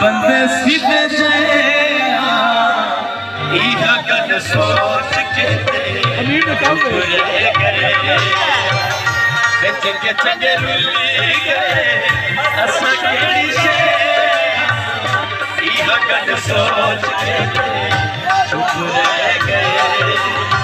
बंदे सीधे गल सोच के चंगे चंगे रुली गए असा केड़ी शे गल सोच के चुप रह गए